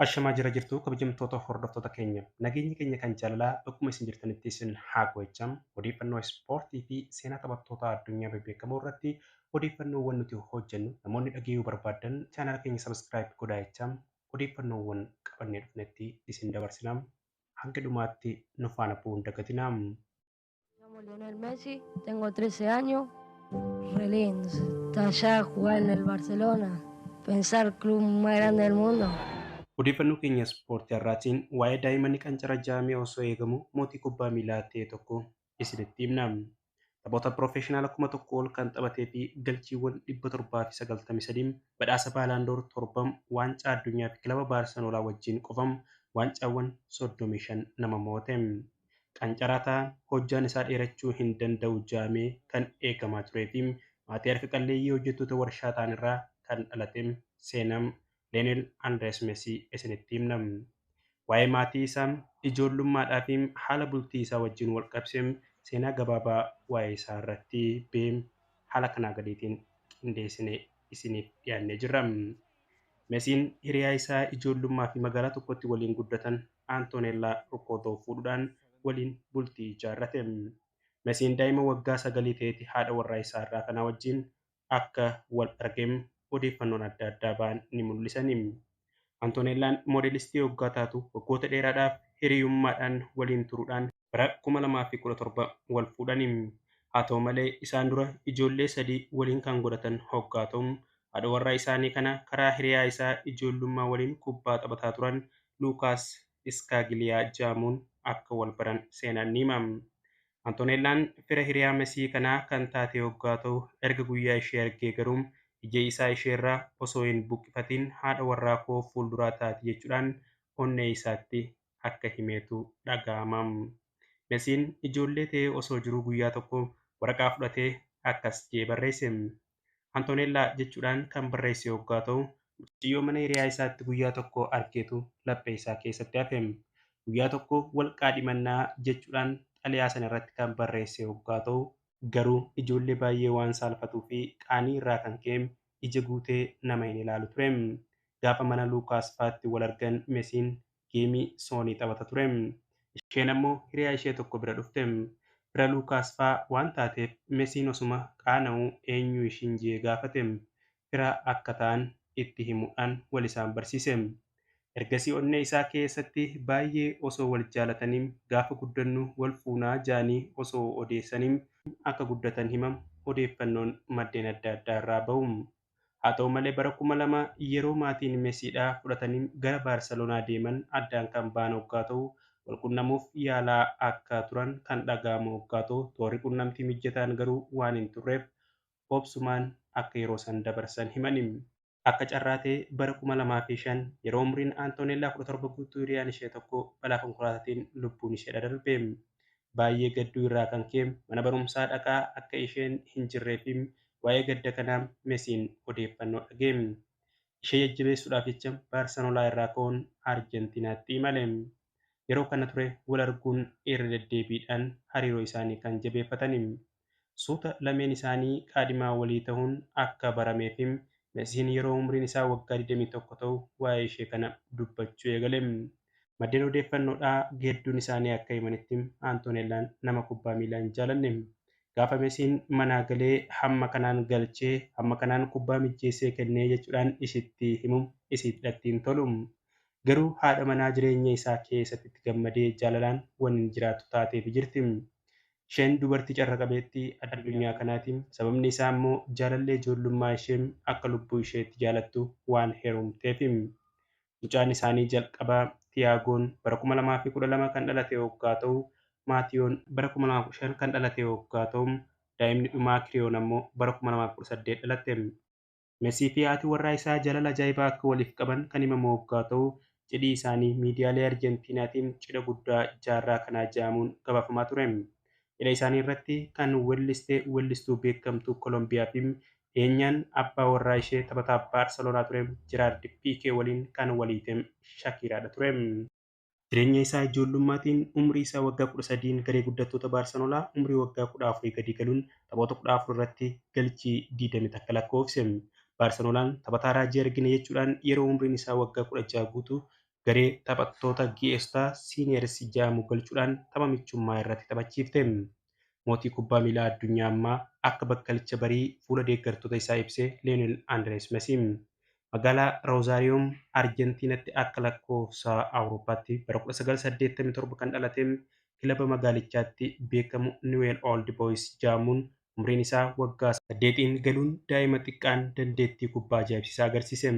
Ashamaa jira jirtu kabajamtoota hordoftoota keenya. Nageenyi keenya kan jaalalaa bakkuma isin jirtanitti isin haa gochamu. Odeeffannoo ispoortii fi seenaa taphattoota addunyaa bebbeekamoo irratti odeeffannoowwan nuti hojjennu namoonni dhaggeeffachuu barbaadan chaanala keenya sabiskiraayib godhaa jechaa odeeffannoowwan qabannee dhufnetti isin dabarsinaa. Hanga dhumaatti nu faana bu'uun dagatinaa. Me llamo Lionel Messi, tengo 13 años, re lindo. Estar allá, jugar en el Barcelona, pensar club más grande del mundo. Odeeffannoo keenya ispoortii har'aatiin waa'ee daa'imman qancara jaamee osoo eegamu mootii kubbaa miilaa ta'e tokko isinitti himna. Taphoota piroofeeshinaala 1,000 ol kan taphatee fi galchiiwwan 793 badhaasa baalaandoor 7 waancaa addunyaa fi kilaba baarsanolaa wajjin qofam waancawwan 35 nama moo'ate. Qancaraataa hojjaan isaa dheerachuu hin danda'u jaamee kan eegamaa turee fi maatii harka qalleeyyii hojjettoota warshaa ta'an irraa kan dhalate seenam Lionel Andres Messi isinitti himna. Waa'ee maatii isaa ijoollummaadhaa fi haala bultii isaa wajjin wal qabsiisee seenaa gabaabaa waa'ee isaa irratti haala kanaa gadiitiin qindeessinee isiniif dhiyaannee jirra. Messiin hiriyaa isaa ijoollummaa fi magaalaa tokkotti waliin guddatan Antoneellaa Rukkotoo fuudhuudhaan waliin bultii ijaarrate. Messiin daa'ima waggaa 9 ta'etti haadha warraa isaa irraa kanaa wajjin akka wal argan odeeffannoon adda addaa ba'an ni mul'isani. Antoneellaan moodelistii waggaa taatu waggoota dheeraadhaaf hiriyummaadhaan waliin turuudhaan bara 2017 wal fuudhani. Haa ta'u malee isaan dura ijoollee 3 waliin kan godhatan hoggaa ta'u haadha warraa isaanii kana karaa hiriyaa isaa ijoollummaa waliin kubbaa taphataa turan Luukaas Iskaagiliyaa jedhamuun akka wal baran seenaan ni hima. Antoneellaan fira hiriyaa Mesii kanaa kan taate hoggaa ta'u erga guyyaa ishee argee garuu ija isaa isheerraa osoo hin buqqifatin haadha warraa koo fuulduraa taati jechuudhaan onnee isaatti akka himeetu dhaga'ama. Messiin ijoollee ta'ee osoo jiruu guyyaa tokko waraqaa fudhatee akkas jedhee barreesse. Antoneellaa jechuudhaan kan barreesse hoggaa ta'u mucayyoo mana hiriyaa isaatti guyyaa tokko argeetu laphee isaa keessatti hafe. Guyyaa tokko wal qaadhimannaa jechuudhaan xalayaa sana irratti kan barreesse hoggaa ta'u garuu ijoollee baay'ee waan saalfatuu fi qaanii irraa kan ka'e ija guutee nama hin ilaalu ture. Gaafa mana Luukaas fa'aatti wal argan Messiin geemii soonii taphata ture. Isheen ammoo hiriyaa ishee tokko bira dhufte. Bira Luukaas fa'aa waan taateef Messiin osuma qaana'uu eenyu ishiin jee gaafate. Fira akka ta'an itti himuudhaan wal isaan barsiise. Ergasii onnee isaa keessatti baay'ee osoo wal jaalatanii gaafa guddannu wal fuunaa jedhanii osoo odeessanii akka guddatan himamu odeeffannoon maddeen adda addaa irraa bahu. Haa ta'u malee bara 2000 yeroo maatiin Messiidhaa fudhatanii gara Baarseloonaa deeman addaan kan ba'an hoggaa ta'u wal qunnamuuf yaalaa akka turan kan dhaga'amu hoggaa ta'u toorri qunnamtii mijataan garuu waan hin turreef obsumaan akka yeroo san dabarsan himani. Akka carraa ta'e bara 2005 yeroo umriin Antoneellaa 17 guutuu hiriyaan ishee tokko balaa konkolaataatiin lubbuun ishee darbe. Baay'ee gadduu irraa kan ka'e mana barumsaa dhaqaa akka isheen hin jirree fi waa'ee gadda kanaa Messiin odeeffannoo dhaga'e. Ishee jajjabeessuudhaaf jecha Baarsanolaa irraa ka'uun Arjentiinaatti imale. Yeroo kana ture wal arguun irra deddeebiidhaan hariiroo isaanii kan jabeeffatan. Suuta lameen isaanii kaadhimaa walii ta'uun akka barameef Messiin yeroo umriin isaa waggaa 21 ta'u waa'ee ishee kana dubbachuu eegale. Maddeen odeeffannoodhaa geedduun isaanii akka himanitti Antoneellaan nama kubbaa miilaa hin jaalanne. Gaafa Messiin manaa galee hamma kanaan galchee hamma kanaan kubbaa mijeessee kennee jechuudhaan isitti himu isiidhatti hin tolu. Garuu haadha manaa jireenya isaa keessatti itti gammadee jaalalaan waan jiraattu taateef jirti. Isheen dubartii carra qabeettii addunyaa kanaati. Sababni isaa immoo jaalallee ijoollummaa ishee akka lubbuu isheetti jaalattu waan heerumteef. Mucaan isaanii jalqabaa Tiyaagoon bara 2012 kan dhalate hoggaa ta'u, Maatiyoon bara 2015 kan dhalate hoggaa ta'u, daa'imni dhumaa Kiriyoon ammoo bara 2018 dhalatte. Messii fi haati warraa isaa jaalala ajaa'ibaa akka waliif qaban kan himamu hoggaa ta'u, cidhi isaanii miidiyaalee Arjentiinaatiin cidha guddaa jaarraa kanaa jedhamuun gabaafamaa ture. Cidha isaanii irratti kan weellistuu beekamtuu Koolombiyaa fi dhiyeenyaan abbaa warraa ishee taphataa Baarseloonaa ture Jiraard Piikee waliin kan waliite Shakiiraadha ture. Jireenya isaa ijoollummaatiin umrii isaa waggaa 13 garee guddattoota Baarseloonaa umrii waggaa 14 gadi galuun taphoota 14 irratti galchii 20 takka lakkoofse. Baarseloonaan taphataa raajii argine jechuudhaan yeroo umriin isaa waggaa 16 guutu garee taphattoota Gi'eestaa Siiniyeers jedhamu galchuudhaan tapha michummaa irratti taphachiifte. Mootii kubbaa miilaa addunyaa ammaa akka bakkalicha barii fuula deeggartoota isaa ibsee Lionel Andres Messi magaalaa Roozaariyoom Arjentiinaatti akka lakkoofsa Awurooppaatti bara 1987 kan dhalate kilaba magaalichaatti beekamu Newell Old Boys jedhamuun umriin isaa waggaa 8 galuun daa'ima xiqqaan dandeettii kubbaa ajaa'ibsiisaa agarsiise.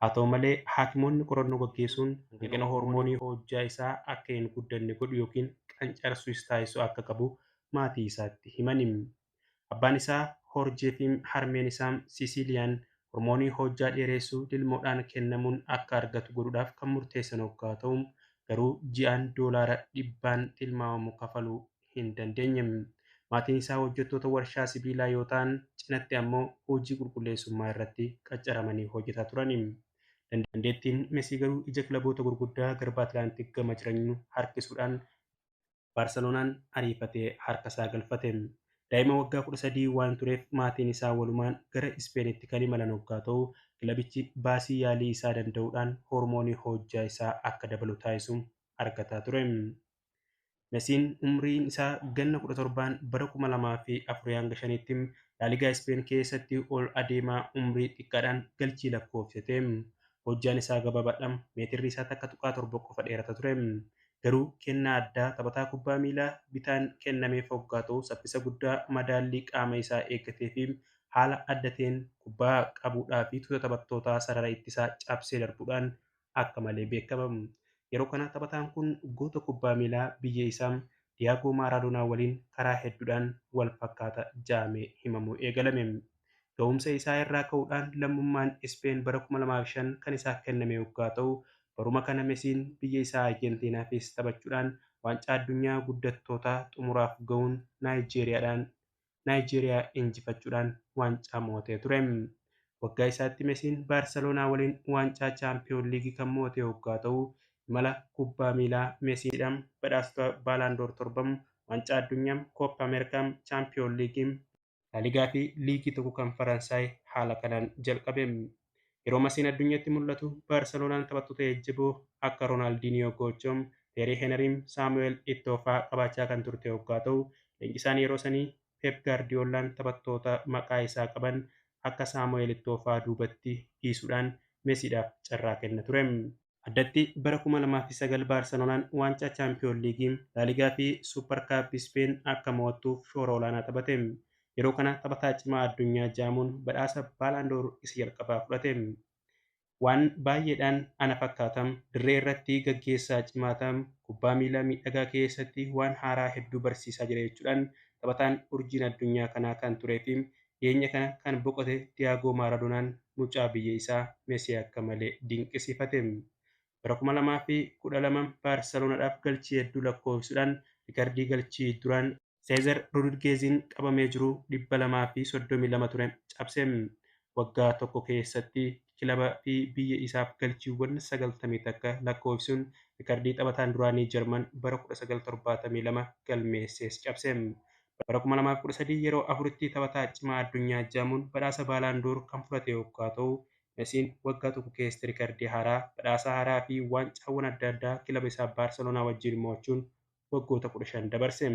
Haa ta'u malee haakimoonni qorannoo gaggeessuun hanqina hormoonii hojjaa isaa akka hin guddanne godhu yookiin qancarsuu taasisuu akka qabu maatii isaatti himan. Abbaan isaa Hoorjee fi harmeen isaa Siisiiliyaan hormoonii hojjaa dheeressuu lilmoodhaan kennamuun akka argatu godhuudhaaf kan murteessan hoggaa ta'u garuu ji'aan doolaara 100 tilmaamamu kafaluu hin dandeenye. Maatiin isaa hojjettoota warshaa sibiilaa yoo ta'an cinatti ammoo hojii qulqulleessummaa irratti qaccaramanii hojjetaa turan. Dandeettiin Meesii garuu ija kilaboota gurguddaa garba Atlaantik gama jiran harkisuudhaan Baarseloonaan ariifatee harka isaa galfate. Daa'ima waggaa 13 waan tureef maatiin isaa walumaan gara Ispeenitti kan imalan hoggaa ta'u kilabichi baasii yaalii isaa danda'uudhaan hormoonii hojjaa isaa akka dabalu taasisu argataa ture. Mesiin umriin isaa ganna 17 bara 2004 hanga 5tti laaligaa Ispeen keessatti ol adeemaa umrii xiqqaadhaan galchii lakkoofsite. Hojjaan isaa gabaabaadhaan meetirri isaa takka tuqaa 7 qofa dheerata ture. Garuu kennaa addaa taphataa kubbaa miilaa bitaan kennameef hoggaa ta'u saffisa guddaa madaallii qaama isaa eeggatee fi haala adda ta'een kubbaa qabuudhaa fi tuuta taphattootaa sarara ittisaa cabsee darbuudhaan akka malee beekama. Yeroo kana taphataan kun goota kubbaa miilaa biyya isaa Diyaagoo Maaradoonaa waliin karaa hedduudhaan wal fakkaata jedhamee himamuu eegalame. Ga'umsa isaa irraa ka'uudhaan lammummaan Ispeen bara 2005 kan isaaf kenname hoggaa ta'u baruma kana Mesiin biyya isaa Arjentiinaafis taphachuudhaan waancaa addunyaa guddattootaa xumuraaf ga'uun Naayijeeriyaa injifachuudhaan waancaa mo'atee ture. Waggaa isaatti Mesiin Baarseloonaa waliin waancaa chaampiyoon liigii kan mo'ate hoggaa ta'u imala kubbaa miilaa Mesiidhaan badhaasota Baalaandoor 7 waancaa addunyaa Kooppa Ameerikaa chaampiyoon liigii laaligaa fi liigii tokko kan Faransaay haala kanaan jalqabe. Yeroo Mesiin addunyaatti mul'atu Baarseloonaan taphattoota jajjaboo akka Roonaaldiniyoo Goochoom, Teerii Heneriim, Saamu'eel Ittoo qabaachaa kan turte hoggaa ta'u leenjisaan yeroo sanii Peep Gaardiyoolaan taphattoota maqaa isaa qaban akka Saamu'eel Ittoo duubatti dhiisuudhaan Mesiidhaaf carraa kenna ture. Addatti bara 2009 Baarseloonaan waancaa chaampiyoon liigii, laaligaa fi suupper kaappii Ispeen akka mo'attuuf shoora olaanaa taphate. Yeroo kana taphataa cimaa addunyaa jedhamuun badhaasa Baalaandoor isa jalqabaa fudhate. Waan baay'eedhaan ana fakkaatam dirree irratti gaggeessaa cimaa ta'am kubbaa miilaa miidhagaa keessatti waan haaraa hedduu barsiisaa jira jechuudhaan taphataan urjiin addunyaa kanaa kan turee fi dhiyeenya kana kan boqote Diyaagoo Maaradoonaan mucaa biyya isaa Mesii akka malee dinqisiifate. Bara 2012 Baarseloonaadhaaf galchii hedduu lakkoofsuudhaan riikardii galchii duraan Seezar Rodrigeeziin qabamee jiru 232 ture cabse. Waggaa tokko keessatti kilaba fi biyya isaaf galchiiwwan 90 takka lakkoofsuun riikardii taphataan duraanii Jarman bara 1972 galmeessees cabse. Bara 2013 yeroo afuritti taphataa cimaa addunyaa jedhamuun badhaasa Baalaandoor kan fudhate hoggaa ta'u Mesiin waggaa tokko keessatti riikardii haaraa, badhaasa haaraa fi waancawwan adda addaa kilaba isaa Baarseloonaa wajjin mo'achuun waggoota 15 dabarse.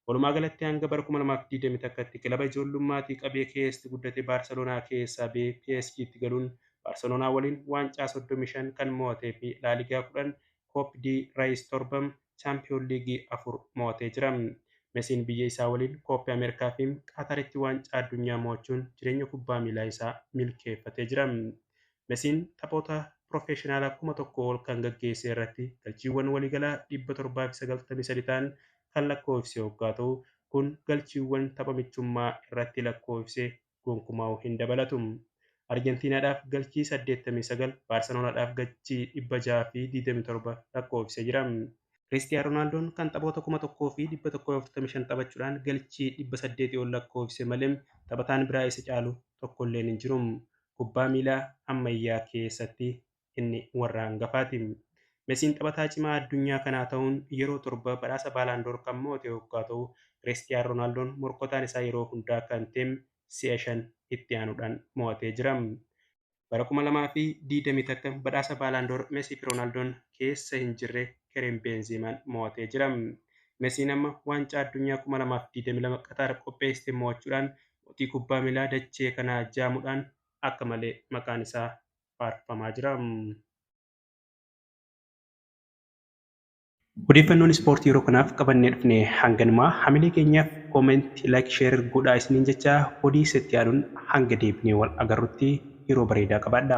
Walumaa galatti hanga bara 2020 takkatti kilaba ijoollummaatii qabee keessatti guddate Baarseloonaa keessaa ba'ee PSG'tti galuun Baarseloonaa waliin waancaa 35 kan mo'atee fi laaligaa 10, Koop di Raayis 7, chaampiyoon liigii 4 mo'atee jira. Mesiin biyya isaa waliin Kooppi Ameerikaa fi Qaataritti waancaa addunyaa mo'achuun jireenya kubbaa miilaa isaa milkeeffatee jira. Mesiin taphoota piroofeeshinaalaa 1000 ol kan gaggeesse irratti galchiiwwan waliigalaa 793 ta'an kan lakkoofse hoggaa ta'u kun galchiiwwan tapha michummaa irratti lakkoofse gonkumaa hin dabalatu. Arjentiinaadhaaf galchii 89, Baarseloonaadhaaf galchii 627 lakkoofsee jira. Kiristiyaanoo Roonaaldooon kan taphoota 1145 taphachuudhaan galchii 800 ol lakkoofse malee taphataan biraa isa caalu tokkolleen hin jiru. Kubbaa miilaa ammayyaa keessatti inni warra hangafaati. Mesiin taphataa cimaa addunyaa kanaa ta'uun yeroo 7 badhaasa Baalaandoor kan mo'ate hoggaa ta'u Kiristiyaanoo Roonaaldooon morkotaan isaa yeroo hundaa kan ta'e si'a 5 itti aanuudhaan mo'atee jira. Bara 2021 badhaasa Baalaandoor Meesii fi Roonaaldoo'n keessa hin jirre Karim Beenziimaan mo'atee jira. Meesiin amma waancaa addunyaa 2022 Qatar qopheessite mo'achuudhaan mootii kubbaa miilaa dachee kanaa jaamuudhaan akka malee maqaan isaa faarfamaa jira. Odeeffannoon ispoortii yeroo kanaaf qabannee dhufne hanganumaa hamilee keenyaaf koomentii laayik sheer godhaa isiniin jecha odii setti yaaduun hanga deebinee wal agarrutti yeroo bareedaa qabaadha.